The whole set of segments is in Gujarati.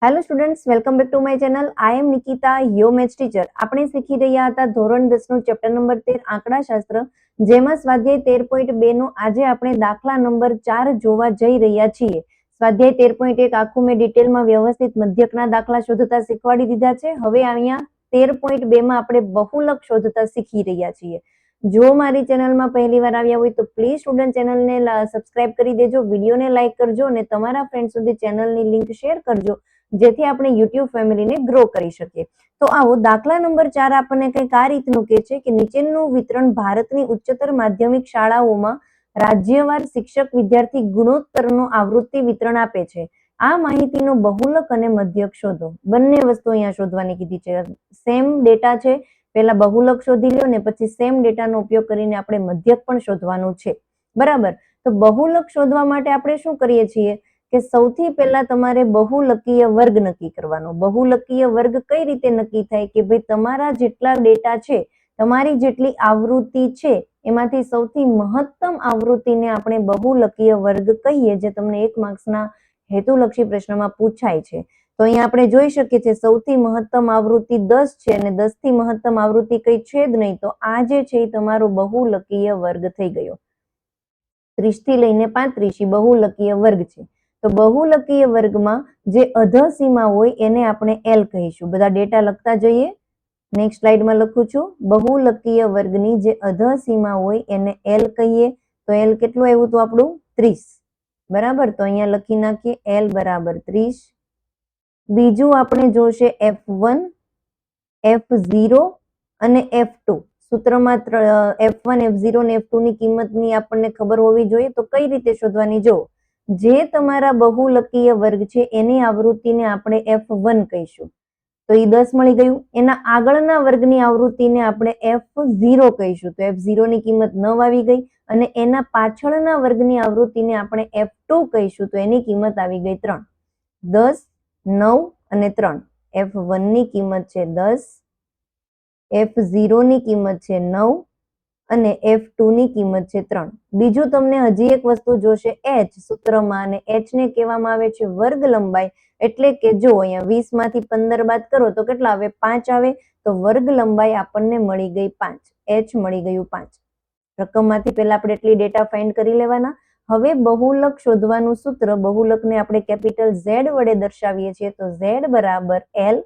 Hello students, welcome back to my channel. I am Nikita, your maths teacher. આપણે શીખી રહ્યા હતા ધોરણ 10 નું ચેપ્ટર નંબર 13 આંકડાશાસ્ત્ર, જેમાં સ્વાધ્યાય 13.2 નો આજે આપણે દાખલા નંબર 4 જોવા જઈ રહ્યા છીએ. સ્વાધ્યાય 13.1 આખું મેં ડિટેલમાં વ્યવસ્થિત મધ્યકના દાખલા શોધતા શીખવાડી દીધા છે. હવે અહીંયા 13.2 માં આપણે બહુલક શોધતા શીખી રહ્યા છીએ. જો મારી ચેનલમાં પહેલી વાર આવ્યા હોય તો પ્લીઝ સ્ટુડન્ટ ચેનલને સબસ્ક્રાઇબ કરી દેજો, વિડીયોને લાઇક કરજો અને તમારા ફ્રેન્ડ સુધી ચેનલની લિંક શેર કરજો, જેથી આપણે યુટ્યુબ ફેમિલીને ગ્રો કરી શકીએ. તો આવો દાખલા નંબર 4 આપણને કંઈક આ રીતનું કહે છે કે નીચેનું વિતરણ ભારતની ઉચ્ચતર માધ્યમિક શાળાઓમાં રાજ્યવાર શિક્ષક વિદ્યાર્થી ગુણોત્તરનું આવૃત્તિ વિતરણ આપે છે. આ માહિતીનો બહુલક અને મધ્યક શોધો. બંને વસ્તુ અહીંયા શોધવાની કીધી છે. સેમ ડેટા છે, પહેલા બહુલક શોધી લ્યો ને પછી સેમ ડેટાનો ઉપયોગ કરીને આપણે મધ્યક પણ શોધવાનું છે. બરાબર. તો બહુલક શોધવા માટે આપણે શું કરીએ છીએ કે સૌથી પહેલા તમારે બહુલકીય વર્ગ નક્કી કરવાનો. બહુલકીય વર્ગ કઈ રીતે નક્કી થાય કે ભાઈ તમારા જેટલા ડેટા છે, તમારી જેટલી આવૃત્તિ છે, એમાંથી સૌથી મહત્તમ આવૃત્તિને આપણે બહુલકીય વર્ગ કહીએ, જે તમને 1 માર્ક્સના હેતુલક્ષી પ્રશ્નમાં પૂછાય છે. તો અહીંયા આપણે જોઈ શકીએ છીએ સૌથી મહત્તમ આવૃત્તિ 10 છે અને 10 થી મહત્તમ આવૃત્તિ કઈ છે જ નહીં. તો આ જે છે એ તમારો બહુલકીય વર્ગ થઈ ગયો. 30 થી લઈને 35 બહુલકીય વર્ગ છે. તો બહુલકીય વર્ગમાં જે અધસીમા હોય એને આપણે એલ કહીશું. બધા ડેટા લખતા જઈએ. નેક્સ્ટ સ્લાઇડમાં લખું છું. બહુલકીય વર્ગની જે અધસીમા હોય એને એલ કહીએ. તો એલ કેટલું આવ્યું હતું આપણું? 30. બરાબર. તો અહીંયા લખી નાખીએ એલ બરાબર 30. બીજું આપણે જોશે F1, F0 અને F2. સૂત્રમાં F1, F0 અને F2 ની કિંમતની આપણને ખબર હોવી જોઈએ. તો કઈ રીતે શોધવાની? જો જે તમારા બહુલકીય વર્ગ છે એની આવૃત્તિને આપણે F1 કહીશું, તો એ 10 મળી ગયું. એના આગળના વર્ગની આવૃત્તિને આપણે F0 કહીશું, તો F0 ની કિંમત 9 આવી ગઈ. અને એના પાછળના વર્ગની આવૃત્તિને આપણે F2 કહીશું, તો એની કિંમત આવી ગઈ 3. 10, 9 અને 3. F1 ની કિંમત છે 10, F0 ની કિંમત છે 9 અને F2 ની કિંમત છે 3. બીજું તમને હજી એક વસ્તુ જોશે H સૂત્રમાં, અને H ને કહેવામાં આવે છે વર્ગ લંબાઈ. એટલે કે જો અહીંયા 20 માંથી 15 બાદ કરો તો કેટલા આવે? 5 આવે. તો વર્ગ લંબાઈ આપણને મળી ગઈ 5. H મળી ગયું 5. રકમમાંથી પહેલા આપણે એટલી ડેટા ફાઇન્ડ કરી લેવાના. હવે બહુલક શોધવાનું સૂત્ર, બહુલકને આપણે કેપિટલ Z વડે દર્શાવીએ છીએ. તો Z બરાબર L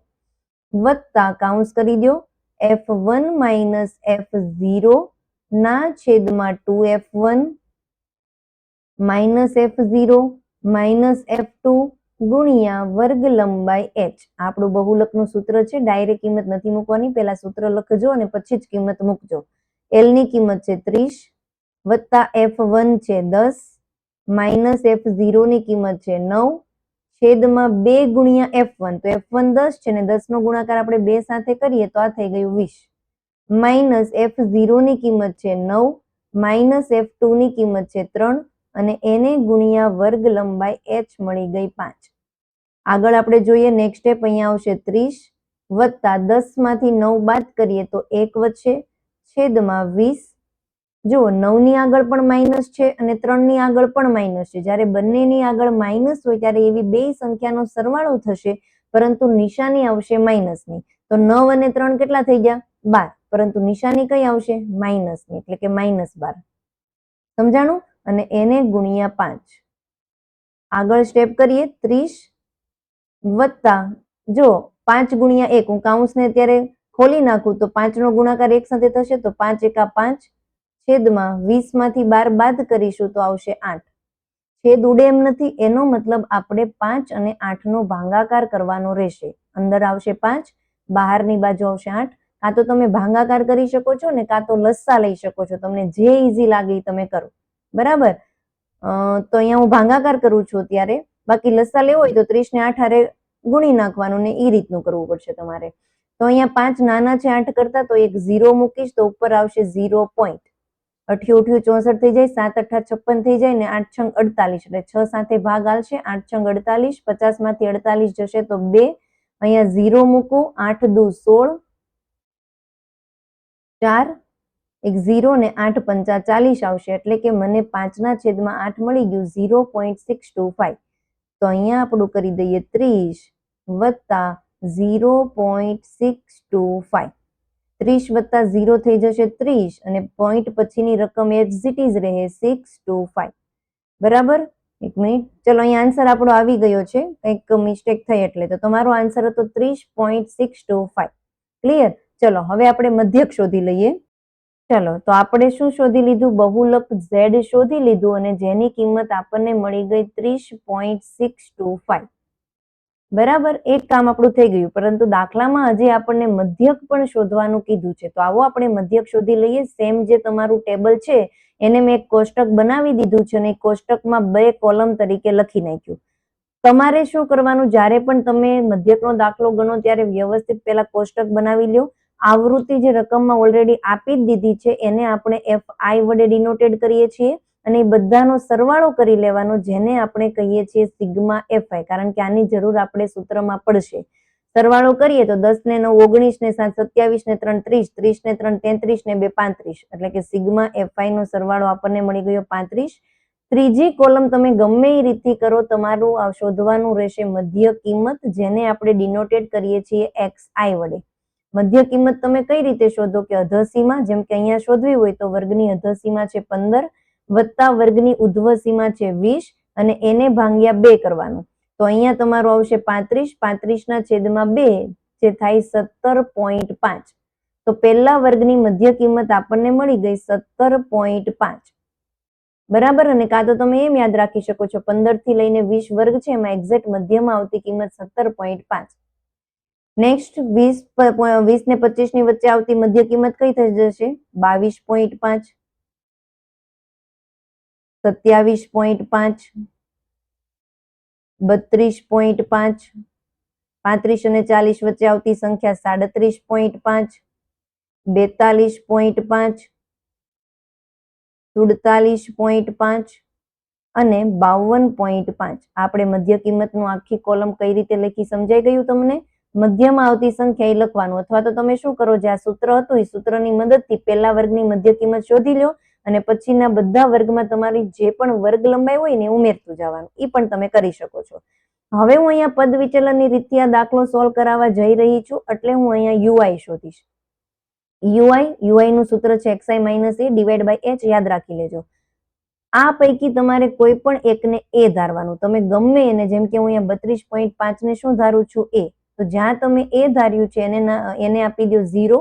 વત્તા કાઉન્સ કરી દો F1 માઇનસ F0 ના છેદમાં 2F1 minus F0 minus F2 ગુણ્યા વર્ગ લંબાઈ H. આપણું બહુલકનું સૂત્ર છે. ડાયરેક્ટ કિંમત નથી મૂકવાની, પહેલા સૂત્ર લખજો અને પછી જ કિંમત મૂકજો. L ની કિંમત છે 30 વત્તા F1 છે 10 માઇનસ F0 ની કિંમત છે 9 છેદમાં 2 ગુણ્યા F1. તો F1 10 છે ને 10 નો ગુણાકાર આપણે 2 સાથે કરીએ તો આ થઈ ગયું 20. માઇનસ F0 ની કિંમત છે 9 માઇનસ F2 ની કિંમત છે 3 અને એને ગુણ્યા વર્ગ લંબાઈ H મળી ગઈ 5. આગળ આપણે જોઈએ નેક્સ્ટ સ્ટેપ. અહીંયા આવશે 30 વત્તા 10 માંથી 9 બાદ કરીએ તો 1 વધશે છેદમાં 20. જો 9 ની આગળ પણ માઇનસ છે અને 3 ની આગળ પણ માઇનસ છે. જ્યારે બંનેની આગળ માઇનસ હોય ત્યારે એવી બે સંખ્યાનો સરવાળો થશે, પરંતુ નિશાની આવશે માઇનસની. તો 9 અને 3 કેટલા થઈ ગયા? 12. પરંતુ નિશાની કઈ આવશે? માઇનસની, એટલે કે -12. સમજાણું? અને એને ગુણ્યા 5. આગળ સ્ટેપ કરીએ. 30 વત્તા જો 5 ગુણ્યા 1, હું કાઉન્સને અત્યારે ખોલી નાખું તો 5 નો ગુણાકાર 1 સાથે થશે, તો 5 એકા 5 છેદમાં 20 માંથી 12 બાદ કરીશું તો આવશે 8. છેદ ઉડે એમ નથી, એનો મતલબ આપણે 5 અને 8 નો ભાગાકાર કરવાનો રહેશે. અંદર આવશે 5, બહારની બાજુ આવશે 8. કાં તો તમે ભાગાકાર કરી શકો છો ને કાં તો લસ્સા લઈ શકો છો. તમને જે ઈઝી લાગે એ તમે કરો. બરાબર. તો અહીંયા હું ભાગાકાર કરું છું અત્યારે. બાકી લસ્સા લેવો હોય તો 30 ને 8 હારે ગુણી નાખવાનું ને એ રીતનું કરવું પડશે તમારે. તો અહીંયા 5 નાના છે 8 કરતા, તો એક 0 મૂકીશ તો ઉપર આવશે 0 પોઈન્ટ. 8 8 64 થઈ જાય, 7 8 56 થઈ જાય ને 8 6 48, એટલે 6 સાથે ભાગ આવશે. 8 6 48, 50 માંથી 48 જશે તો 2. અહીંયા 0 મૂકું, 8 દુ 16, 4 એક 0 ને 8 પંચા 40 આવશે, એટલે કે મને 5 ના છેદમાં 8 મળી ગયું 0.625. તો અહીંયા આપણું કરી દઈએ 30 વત્તા 0.625. 30 વત્તા 0 થઈ જશે 30 અને પોઈન્ટ પછીની રકમ એઝ ઇટ ઇઝ રહે 625. બરાબર? એક મિનિટ, ચલો અહીંયા આન્સર આપણો આવી ગયો છે, કંઈક મિસ્ટેક થઈ એટલે. તો તમારો આન્સર હતો 30.625. ક્લિયર? ચલો હવે આપણે મધ્યક શોધી લઈએ. ચલો તો આપણે શું શોધી લીધું? બહુલક Z શોધી લીધું અને જેની કિંમત આપણને મળી ગઈ 30.625. બરાબર? એક કામ આપણું થઈ ગયું, પરંતુ દાખલામાં હજી આપણને મધ્યક પણ શોધવાનું કીધું છે. તો આવો આપણે મધ્યક શોધી લઈએ. સેમ જે તમારું ટેબલ છે એને મેં એક કોષ્ટક બનાવી દીધું છે અને કોષ્ટકમાં 2 કોલમ તરીકે લખી નાખ્યું. તમારે શું કરવાનું? જ્યારે પણ તમે મધ્યકનો દાખલો ગણો ત્યારે વ્યવસ્થિત પહેલા કોષ્ટક બનાવી લો. આવૃત્તિ જે રકમમાં ઓલરેડી આપી જ દીધી છે એને આપણે FI વડે ડિનોટેડ કરીએ છીએ અને એ બધાનો સરવાળો કરી લેવાનો, જેને આપણે કહીએ છીએ સિગ્મા FI, કારણ કે આની જરૂર આપણે સૂત્રમાં પડશે. સરવાળો કરીએ તો 10 ને 9 19 ને 7 27 ને 3 30 30 ને 3 33 ને 2 35, એટલે કે સિગ્મા FI નો સરવાળો આપણને મળી ગયો 35. ત્રીજી કોલમ તમે ગમે એ રીતથી કરો, તમારું શોધવાનું રહેશે મધ્ય કિંમત, જેને આપણે ડિનોટેડ કરીએ છીએ XI વડે. મધ્ય કિંમત તમે કઈ રીતે શોધો? કે અધસીમા, જેમ કે અહીંયા શોધવી હોય તો વર્ગની અધસીમા છે 15 વત્તા વર્ગની ઉધ્વ સીમા છે 20 અને એને ભાગ્યા 2 કરવાનું. તો અહીંયા તમારું આવશે 35, 35 ના છેદમાં 2 જે થાય 17.5. તો પહેલા વર્ગની મધ્ય કિંમત આપણને મળી ગઈ 17.5. બરાબર? અને કાં તો તમે એમ યાદ રાખી શકો છો 15 થી લઈને 20 વર્ગ છે એમાં એક્ઝેક્ટ મધ્યમાં આવતી કિંમત 17.5. નેક્સ્ટ 20 ને 25 ની વચ્ચે આવતી મધ્ય કિંમત કઈ થઈ જશે? 22.5, 27.5, 32.5. 35 અને 40 વચ્ચે આવતી સંખ્યા 37.5, 42.5, 47.5 અને 52.5. આપણે મધ્ય કિંમતનું આખી કોલમ કઈ રીતે લખી સમજાઈ ગયું તમને? મધ્યમાં આવતી સંખ્યા એ લખવાનું, અથવા તો તમે શું કરો, જે આ સૂત્ર હતું એ સૂત્રની મદદથી પહેલા વર્ગની મધ્ય કિંમત શોધી લો અને પછીના બધા વર્ગમાં તમારી જે પણ વર્ગ લંબાઈ હોય ને ઉમેરતું જવાનું. એ પણ તમે કરી શકો છો. હવે હું અહીંયા પદ વિચલનની રીતથી આ દાખલો સોલ્વ કરાવવા જઈ રહી છું, એટલે હું અહીંયા UI શોધીશ. UI નું સૂત્ર છે xi - a divide by h. યાદ રાખી લેજો. આ પૈકી તમારે કોઈ પણ એકને a ધારવાનું. તમે ગમે એને, જેમ કે હું અહીંયા 32.5 ને શું ધારું છું? a. તો જ્યાં તમે a ધાર્યું છે એને આપી દો 0.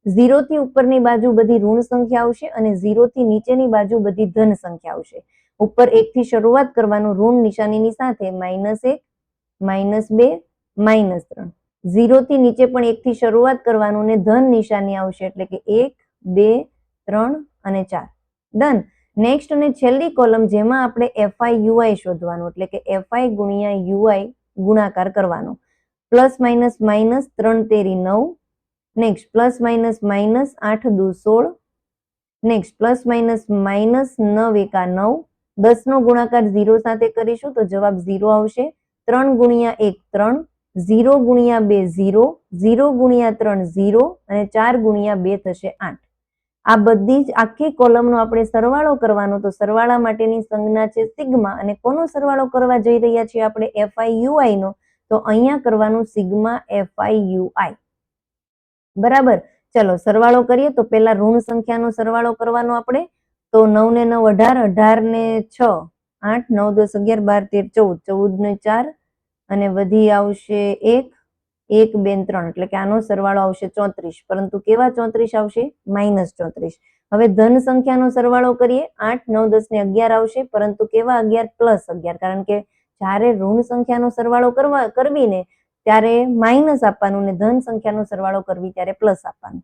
0 થી ઉપરની બાજુ બધી ઋણ સંખ્યા આવશે અને 0 થી નીચેની બાજુ બધી ધન સંખ્યા આવશે. ઉપર 1 થી શરૂઆત કરવાનું ઋણ નિશાનીની સાથે, -1, -2, -3. 0 થી નીચે પણ 1 થી શરૂઆત કરવાનું ને ધન નિશાની આવશે, એટલે કે 1, 2, 3 અને 4. ડન. નેક્સ્ટ અને છેલ્લી કોલમ, જેમાં આપણે FI UI શોધવાનું, એટલે કે FI ગુણ્યા UI ગુણાકાર કરવાનો. પ્લસ માઇનસ માઇનસ 3 તેરી 9. નેક્સ્ટ પ્લસ માઇનસ માઇનસ 8 દુ 16. નેક્સ્ટ પ્લસ માઇનસ માઇનસ 9 એકા 9. 10 નો ગુણાકાર 0 સાથે કરીશું તો જવાબ 0 આવશે. 3 ગુણ્યા 1 3, 0 ગુણ્યા 2 0, 0 ગુણ્યા 3 0 અને 4 ગુણ્યા 2 થશે 8. આ બધી જ આખી કોલમનો આપણે સરવાળો કરવાનો. તો સરવાળા માટેની સંજ્ઞા છે સિગ્મા, અને કોનો સરવાળો કરવા જઈ રહ્યા છીએ આપણે? FI UI નો. તો અહીંયા કરવાનું સિગ્મા FI UI. બરાબર? ચલો સરવાળો કરીએ તો પહેલા ઋણ સંખ્યાનો સરવાળો કરવાનો આપણે. તો 9 ને 9 18, 18 ને 6 8, 9 10 11 12 13 14, 14 ને 4 અને વધી આવશે 1, 1 2 3, એટલે કે આનો સરવાળો આવશે 34. પરંતુ કેવા 34 આવશે? -34. હવે ધન સંખ્યાનો સરવાળો કરીએ. 8, 9 10 ને 11 આવશે, પરંતુ કેવા 11? +11, કારણ કે જ્યારે ઋણ સંખ્યાનો સરવાળો કરવી ને ત્યારે માઇનસ આપવાનું ને ધન સંખ્યાનો સરવાળો કરવી ત્યારે પ્લસ આપવાનું.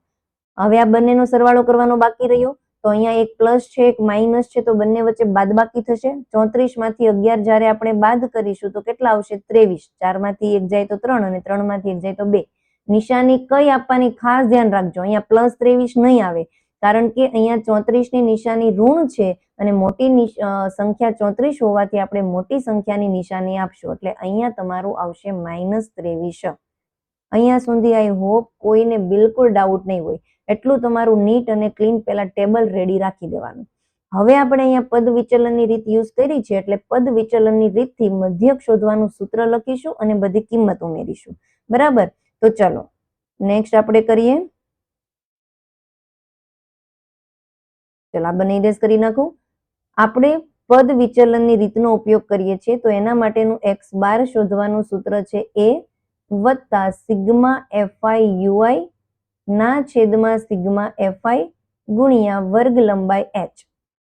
હવે આ બંનેનો સરવાળો કરવાનો બાકી રહ્યો. તો અહીંયા એક પ્લસ છે, એક માઇનસ છે, તો બંને વચ્ચે બાદબાકી થશે. 34 માંથી 11 જ્યારે આપણે બાદ કરીશું તો કેટલા આવશે? 23. 4 માંથી 1 જાય તો 3 અને 3 માંથી 1 જાય તો 2. નિશાની કઈ આપવાની ખાસ ધ્યાન રાખજો. અહીંયા +23 નહીં આવે, કારણ કે અહીંયા 34 ની નિશાની ઋણ છે અને મોટી સંખ્યા 34 હોવાથી આપણે મોટી સંખ્યાની નિશાની આપશું, એટલે અહીંયા તમારું આવશે -23. અહીંયા સુધી આઈ હોપ કોઈને બિલકુલ ડાઉટ નહીં હોય. એટલું તમારું નીટ અને ક્લીન પહેલા ટેબલ રેડી રાખી દેવાનું. હવે આપણે અહીંયા પદ વિચલનની રીત યુઝ કરી છે એટલે પદ વિચલનની રીતથી મધ્યક શોધવાનું સૂત્ર લખીશું અને બધી કિંમત ઉમેરીશું. બરાબર, તો ચલો નેક્સ્ટ આપણે કરીએ. ચલો આ બંને ઇરેઝ કરી નાખું. આપણે પદ વિચલનની રીતનો ઉપયોગ કરીએ છીએ તો એના માટેનું x બાર શોધવાનું સૂત્ર છે a વત્તા સિગ્મા fi ui ના છેદમાં સિગ્મા fi ગુણ્યા વર્ગ લંબાઈ h.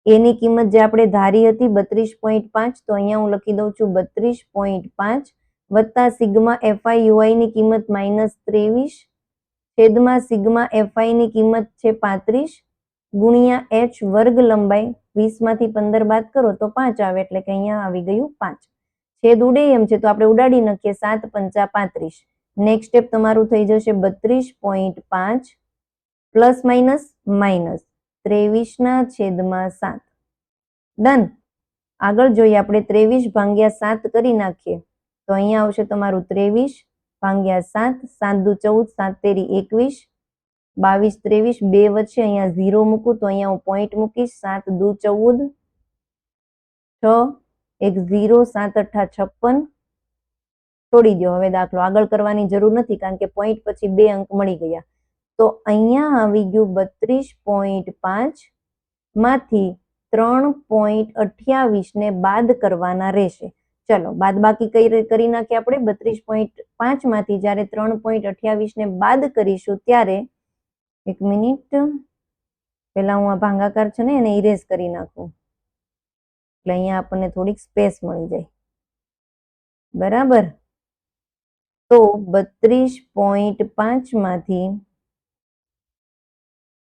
એની કિંમત જે આપણે ધારી હતી 32.5 તો અહીંયા હું લખી દઉં છું 32.5 વત્તા સિગ્મા fi ui ની કિંમત -23 છેદમાં સિગ્મા fi ની કિંમત છે 35 ગુણ્યા h વર્ગ લંબાઈ 20 માંથી 15 બાદ કરો તો 5 આવે એટલે કે અહીંયા આવી ગયું 5. છેદ ઉડે એમ છે તો આપણે ઉડાડી નાખીએ 7 પંચા 35. નેક્સ્ટ સ્ટેપ તમારું થઈ જશે 32.5 પ્લસ માઇનસ માઇનસ 23 ના છેદમાં 7. ડન. આગળ જોઈએ આપણે 23 ભાગ્યા 7 કરી નાખીએ તો અહીંયા આવશે તમારું 23 ભાગ્યા 7 7 દુ 14 7 તેરી 21 22 23 બે વચ્ચે અહીંયા 0 મૂકું તો અહીંયા હું પોઈન્ટ મૂકીશ 7 દુ 14 6 1 0 7 8 56. છોડી દો હવે દાખલો આગળ કરવાની જરૂર નથી કારણ કે પોઈન્ટ પછી 2 અંક મળી ગયા. તો અહીંયા આવી ગયું 32.5 માંથી 3.28 ને બાદ કરવાના રહેશે. ચલો બાદ બાકી કરી નાખીએ આપણે 32.5 માંથી જ્યારે 3.28 ને બાદ કરીશું ત્યારે એક મિનિટ પહેલા હું આ ભાગાકાર છે ને એને ઇરેઝ કરી નાખું એટલે અહીંયા આપણને થોડીક સ્પેસ મળી જાય. બરાબર, તો 32.5 માંથી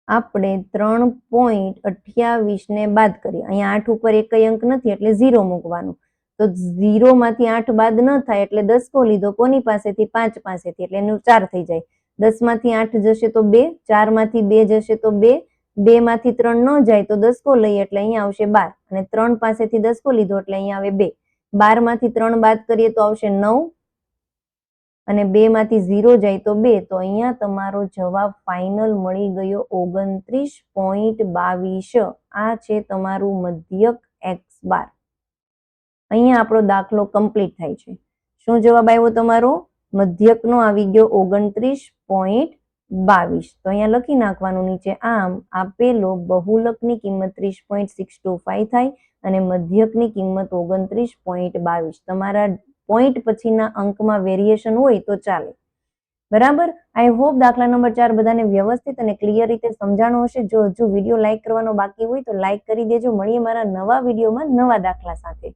આપણે 3.28 ને બાદ કરીએ. અહીંયા 8 ઉપર એકય અંક નથી એટલે 0 મૂકવાનું. તો 0 માંથી 8 બાદ ન થાય એટલે 10 લીધો કોની પાસેથી 5 પાસેથી એટલે એનું 4 થઈ જાય. 10 માંથી 8 જશે તો 2, 4 માંથી 2 જશે તો 2, 2 માંથી 3 ન જાય તો 10 લઈએ એટલે અહીંયા આવશે 12 અને 3 પાસેથી 10 લીધો એટલે અહીંયા આવે 2. 12 માંથી 3 બાદ કરીએ તો આવશે 9 અને 2 માંથી 0 જાય તો 2. તો અહીંયા તમારો જવાબ ફાઇનલ મળી ગયો 29.22. આ છે તમારું મધ્યક x બાર. અહીંયા આપણો દાખલો કમ્પ્લીટ થાય છે. શું જવાબ આવ્યો તમારો? મધ્યકનો આવી ગયો 29.22. તો અહીંયા લખી નાખવાનું નીચે આમ આપેલો બહુલકની કિંમત 30.625 થાય અને મધ્યકની કિંમત 29.22. તમારા પોઈન્ટ પછીના અંકમાં વેરિએશન હોય તો ચાલે. બરાબર. આઈ હોપ દાખલા નંબર 4 બધાને વ્યવસ્થિત અને ક્લિયર રીતે સમજાણો હશે. જો હજુ વિડીયો લાઈક કરવાનો બાકી હોય તો લાઈક કરી દેજો. મળીએ મારા નવા વિડીયોમાં નવા દાખલા સાથે.